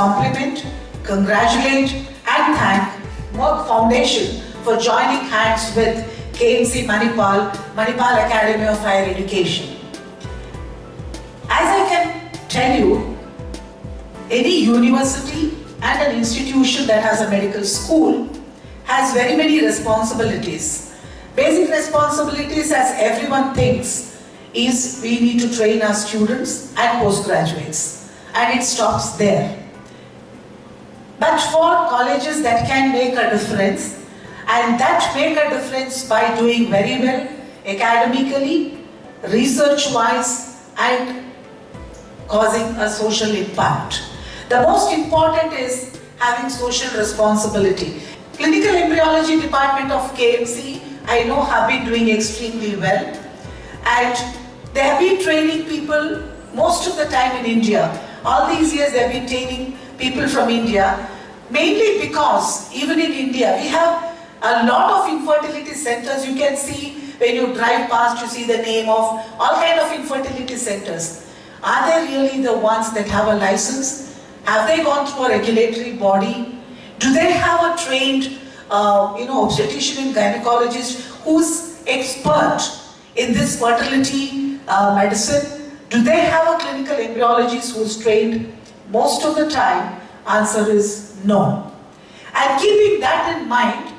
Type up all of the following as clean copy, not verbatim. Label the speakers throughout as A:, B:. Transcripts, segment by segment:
A: compliment, congratulate and thank Merck Foundation for joining hands with KMC Manipal Academy of Higher Education. As I can tell you, any university and an institution that has a medical school has very many responsibilities. Basic responsibilities, as everyone thinks, is we need to train our students and postgraduates, and it stops there. But for colleges that can make a difference, and that make a difference by doing very well academically, research-wise, and causing a social impact. The most important is having social responsibility. Clinical Embryology Department of KMC, I know, have been doing extremely well, and they have been training people most of the time in India. All these years they have been training people from India, mainly because even in India we have a lot of infertility centers. You can see when you drive past, you see the name of all kind of infertility centers. Are they really the ones that have a license? Have they gone through a regulatory body? Do they have a trained obstetrician and gynecologist who's expert in this fertility medicine? Do they have a clinical embryologist who's trained? Most of the time, answer is no. And keeping that in mind,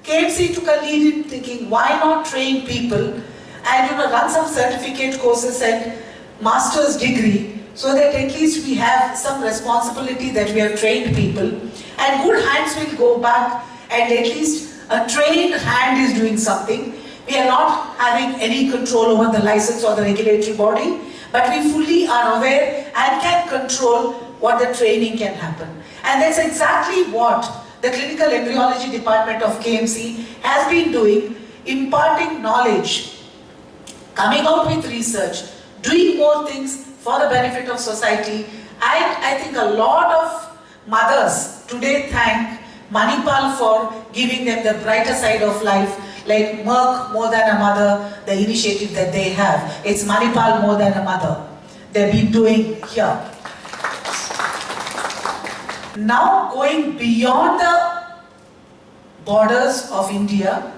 A: KMC took a lead in thinking, why not train people and run some certificate courses and master's degree, so that at least we have some responsibility that we have trained people, and good hands will go back, and at least a trained hand is doing something. We are not having any control over the license or the regulatory body, but we fully are aware and can control what the training can happen. And that's exactly what the Clinical Embryology Department of KMC has been doing, imparting knowledge, coming out with research, doing more things for the benefit of society. And I think a lot of mothers today thank Manipal for giving them the brighter side of life, like Merck More Than a Mother, the initiative that they have. It's Manipal More Than a Mother they've been doing here. Now going beyond the borders of India,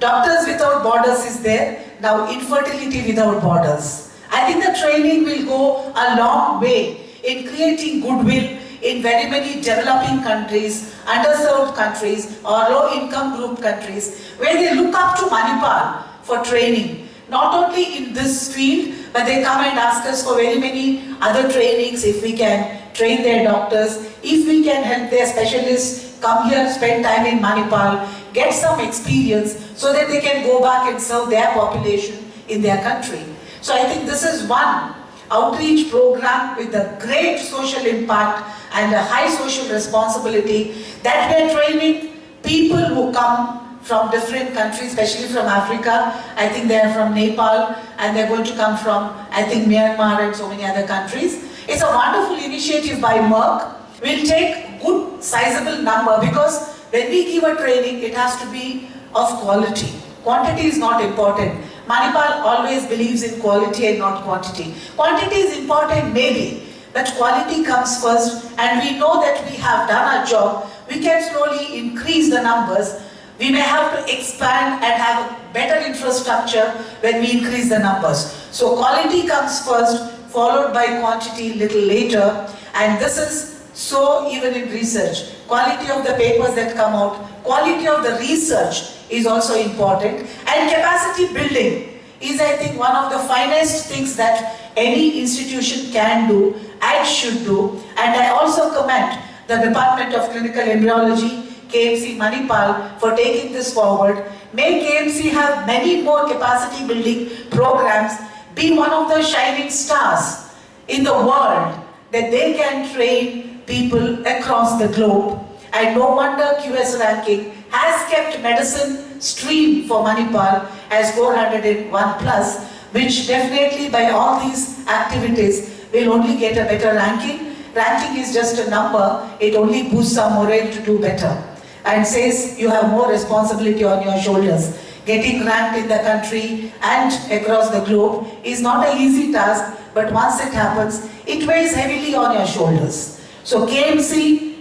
A: Doctors Without Borders is there, now Infertility Without Borders. I think the training will go a long way in creating goodwill in very many developing countries, underserved countries or low-income group countries, where they look up to Manipal for training. Not only in this field, but they come and ask us for very many other trainings, if we can train their doctors, if we can help their specialists come here, spend time in Manipal, get some experience so that they can go back and serve their population in their country. So I think this is one outreach program with a great social impact and a high social responsibility, that we are training people who come from different countries, especially from Africa. I think they are from Nepal, and they're going to come from, I think, Myanmar and so many other countries. It's a wonderful initiative by Merck. We'll take good sizable number, because when we give a training, it has to be of quality. Quantity is not important. Manipal always believes in quality and not quantity. Quantity is important maybe, but quality comes first, and we know that we have done our job. We can slowly increase the numbers. We may have to expand and have better infrastructure when we increase the numbers. So quality comes first, followed by quantity little later, and this is so even in research. Quality of the papers that come out, quality of the research is also important, and capacity building is, I think, one of the finest things that any institution can do and should do. And I also commend the Department of Clinical Embryology, KMC Manipal, for taking this forward. May KMC have many more capacity building programs, be one of the shining stars in the world, that they can train people across the globe. And no wonder QS ranking has kept medicine stream for Manipal as 401 plus, which definitely by all these activities will only get a better ranking. Ranking is just a number, it only boosts our morale to do better and says you have more responsibility on your shoulders. Getting ranked in the country and across the globe is not an easy task, but once it happens, it weighs heavily on your shoulders. So KMC,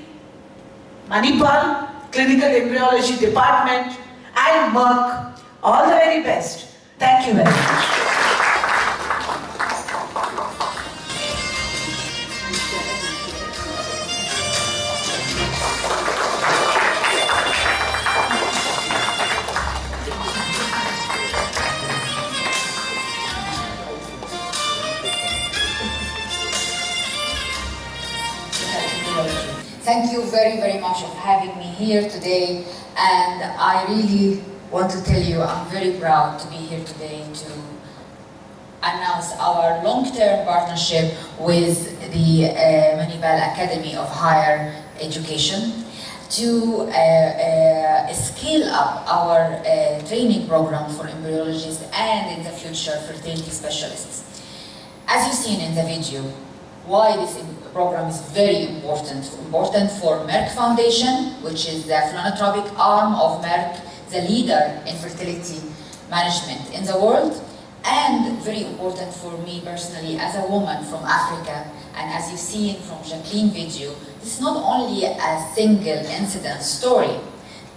A: Manipal, Clinical Embryology Department and Merck, all the very best. Thank you very much.
B: Thank you very, very much for having me here today, and I really want to tell you I'm very proud to be here today to announce our long-term partnership with the Manipal Academy of Higher Education to scale up our training program for embryologists and in the future fertility specialists. As you've seen in the video, why this program is very important. Important for Merck Foundation, which is the philanthropic arm of Merck, the leader in fertility management in the world, and very important for me personally as a woman from Africa. And as you've seen from Jacqueline's video, this is not only a single incident story.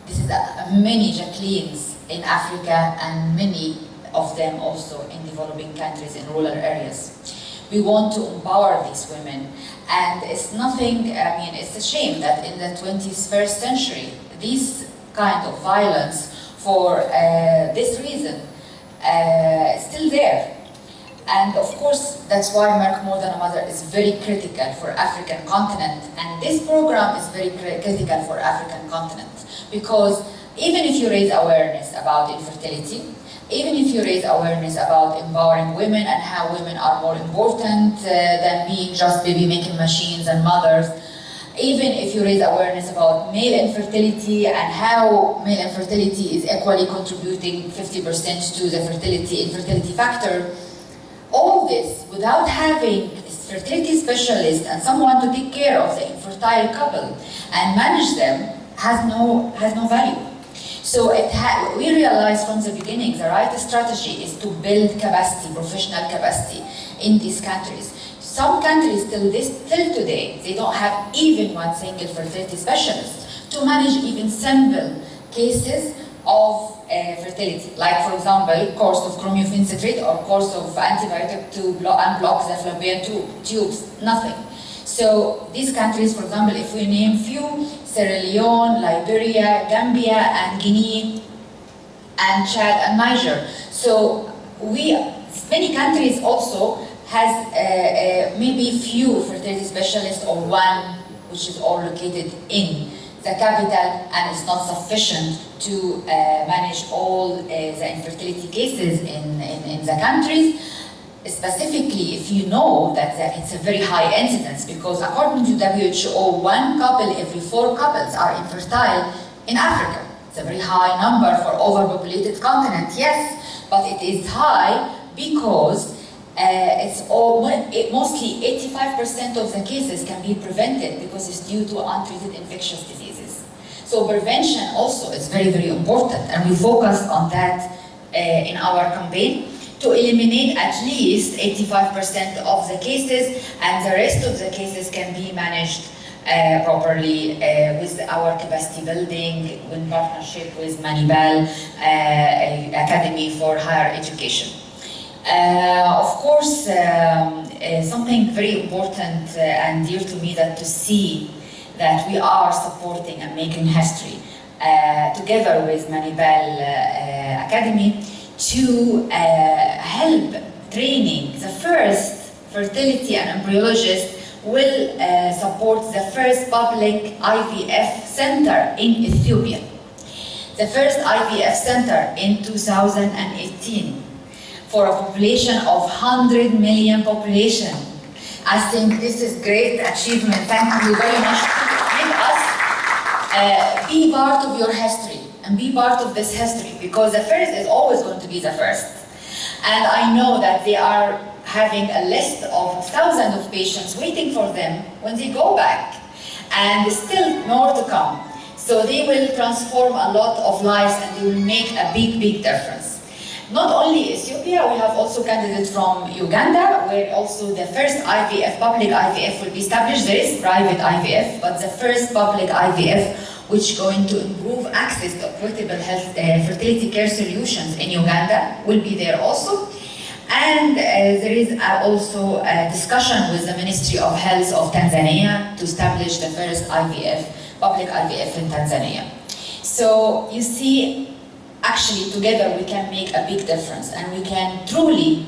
B: This is many Jacquelines in Africa and many of them also in developing countries in rural areas. We want to empower these women, and it's nothing, I mean, it's a shame that in the 21st century, this kind of violence for this reason is still there. And of course, that's why Merck More Than a Mother is very critical for African continent, and this program is very critical for African continent, because even if you raise awareness about infertility, even if you raise awareness about empowering women and how women are more important than being just baby-making machines and mothers, even if you raise awareness about male infertility and how male infertility is equally contributing 50% to the infertility factor, all this without having a fertility specialist and someone to take care of the infertile couple and manage them has no value. So we realized from the beginning the right strategy is to build capacity, professional capacity in these countries. Some countries till today, they don't have even one single fertility specialist to manage even simple cases of fertility. Like for example, course of chromium citrate or course of antibiotic to unblock the fallopian tubes, nothing. So these countries, for example, if we name few, Sierra Leone, Liberia, Gambia, and Guinea, and Chad and Niger. So many countries also has maybe few fertility specialists or one which is all located in the capital, and it's not sufficient to manage all the infertility cases in the countries. Specifically, if you know that it's a very high incidence, because according to WHO, 1 couple every 4 couples are infertile in Africa. It's a very high number for overpopulated continent, yes, but it is high because mostly 85% of the cases can be prevented because it's due to untreated infectious diseases. So prevention also is very, very important, and we focus on that in our campaign, to eliminate at least 85% of the cases, and the rest of the cases can be managed properly with our capacity building in partnership with Manipal Academy for Higher Education. Of course, something very important and dear to me, that to see that we are supporting and making history together with Manipal Academy to help training the first fertility and embryologist will support the first public IVF center in Ethiopia. The first IVF center in 2018 for a population of 100 million population. I think this is great achievement. Thank you very much. Let us be part of your history and be part of this history, because the first is always going to be the first. And I know that they are having a list of thousands of patients waiting for them when they go back, and still more to come. So they will transform a lot of lives and they will make a big, big difference. Not only Ethiopia, we have also candidates from Uganda, where also the first IVF, public IVF will be established. There is private IVF, but the first public IVF, which is going to improve access to equitable health fertility care solutions in Uganda, will be there also. And there is also a discussion with the Ministry of Health of Tanzania to establish the first IVF, public IVF in Tanzania. So you see, actually together we can make a big difference, and we can truly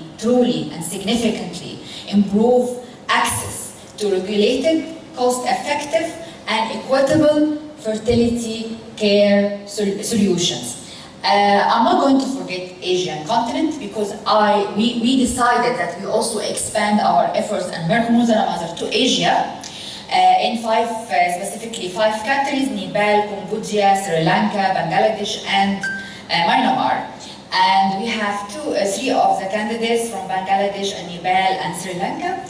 B: and significantly improve access to regulated, cost-effective and equitable fertility care solutions. I'm not going to forget Asian continent, because we decided that we also expand our efforts and Merck to Asia in specifically five countries: Nepal, Cambodia, Sri Lanka, Bangladesh, and Myanmar. And we have three of the candidates from Bangladesh and Nepal and Sri Lanka.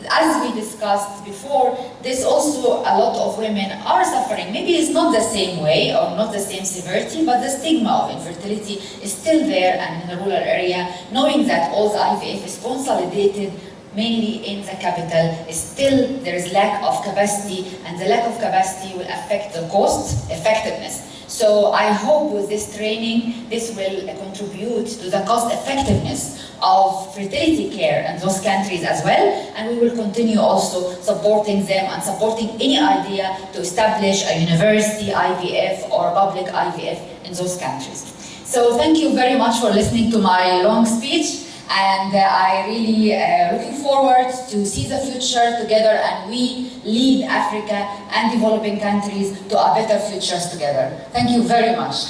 B: As we discussed before, there's also a lot of women are suffering. Maybe it's not the same way or not the same severity, but the stigma of infertility is still there, and in the rural area, knowing that all the IVF is consolidated mainly in the capital, is still there is lack of capacity, and the lack of capacity will affect the cost effectiveness. So I hope with this training, this will contribute to the cost effectiveness of fertility care in those countries as well, and we will continue also supporting them and supporting any idea to establish a university IVF or public IVF in those countries. So thank you very much for listening to my long speech, and I really looking forward to see the future together, and we lead Africa and developing countries to a better futures together. Thank you very much.